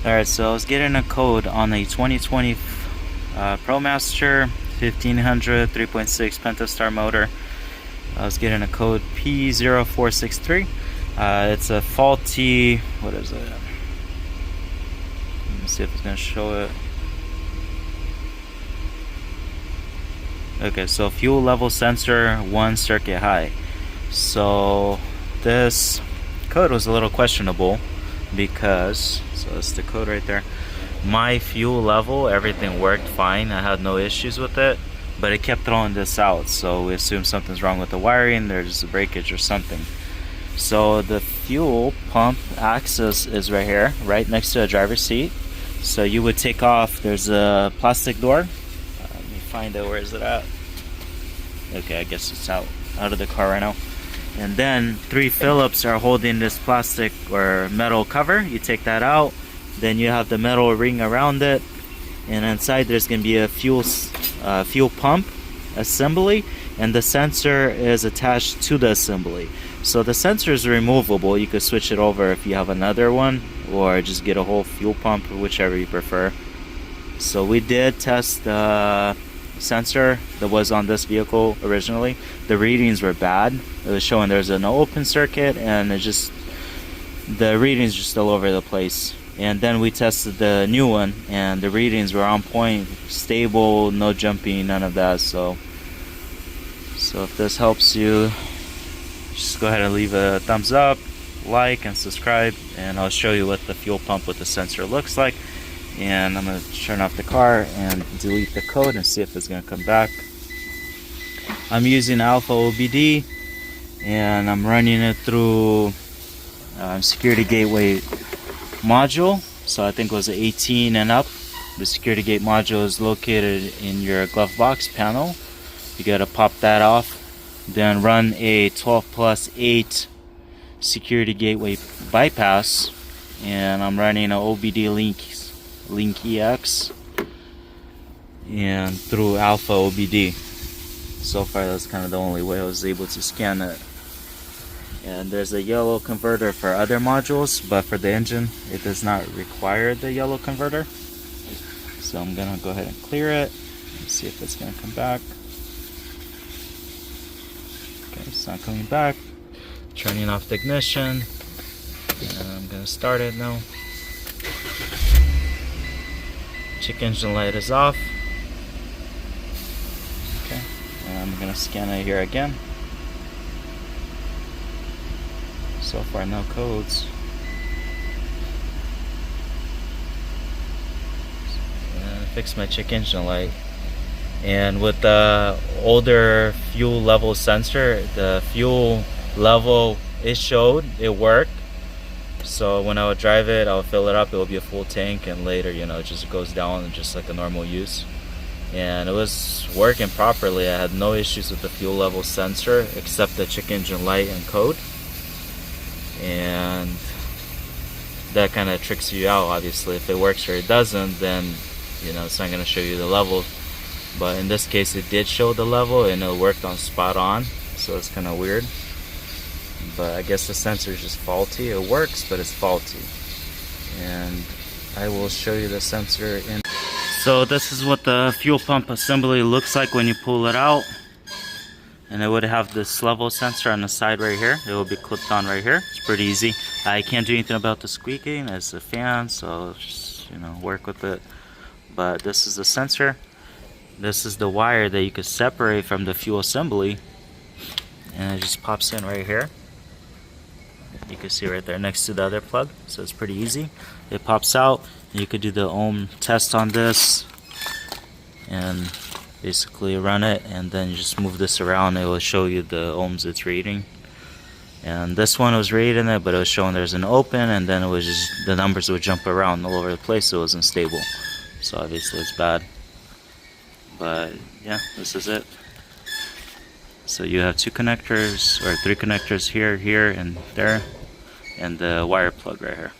Alright, so I was getting a code on a 2020 Promaster 1500 3.6 Pentastar motor. I was getting a code P0463. It's a faulty, what is it? Let me see if it's going to show it. Okay, so fuel level sensor 1 circuit high. So this code was a little questionable because, so that's the code right there. My fuel level, everything worked fine. I had no issues with it, but it kept throwing this out. So we assume something's wrong with the wiring. There's a breakage or something. So the fuel pump axis is right here, right next to the driver's seat. So you would take off, there's a plastic door. Let me find it, where is it at? Okay, I guess it's out of the car right now. And then 3 Phillips are holding this plastic or metal cover. You take that out, then you have the metal ring around it, and inside there's going to be a fuel pump assembly, and the sensor is attached to the assembly. So the sensor is removable. You could switch it over if you have another one, or just get a whole fuel pump, whichever you prefer. So we did test the sensor that was on this vehicle originally. The readings were bad. It was showing there's an open circuit, and the readings are just all over the place. And then we tested the new one, and the readings were on point, stable, no jumping, none of that. So if this helps you, just go ahead and leave a thumbs up, like, and subscribe, and I'll show you what the fuel pump with the sensor looks like. And I'm going to turn off the car and delete the code and see if it's going to come back. I'm using Alpha OBD, and I'm running it through security gateway module. So I think it was 18 and up. The security gate module is located in your glove box panel. You got to pop that off, then run a 12+8 security gateway bypass, and I'm running an OBD Link EX and through Alpha OBD. So far that's kind of the only way I was able to scan it. And there's a yellow converter for other modules, but for the engine it does not require the yellow converter. So I'm gonna go ahead and clear it and see if it's gonna come back. Okay, it's not coming back. Turning off the ignition, and I'm gonna start it now. Check engine light is off. Okay, and I'm gonna scan it here again. So far no codes. And fix my check engine light. And with the older fuel level sensor, the fuel level it showed, it worked. So when I would drive it, I would fill it up, it would be a full tank, and later, you know, it just goes down just like a normal use. And it was working properly. I had no issues with the fuel level sensor except the check engine light and code. And that kind of tricks you out, obviously. If it works or it doesn't, then, you know, it's not going to show you the level. But in this case, it did show the level, and it worked on spot on, so it's kind of weird. But I guess the sensor is just faulty. It works, but it's faulty. And I will show you the sensor in. So this is what the fuel pump assembly looks like when you pull it out. And it would have this level sensor on the side right here. It will be clipped on right here. It's pretty easy. I can't do anything about the squeaking. It's a fan, so just, you know, work with it. But this is the sensor. This is the wire that you could separate from the fuel assembly. And it just pops in right here. You can see right there next to the other plug, so it's pretty easy. It pops out. You could do the ohm test on this and basically run it, and then you just move this around. It will show you the ohms it's reading. And this one was reading it, but it was showing there's an open, and then it was just the numbers would jump around all over the place, so it wasn't stable. So obviously it's bad. But yeah, this is it. So you have 2 connectors, or 3 connectors here, here, and there, and the wire plug right here.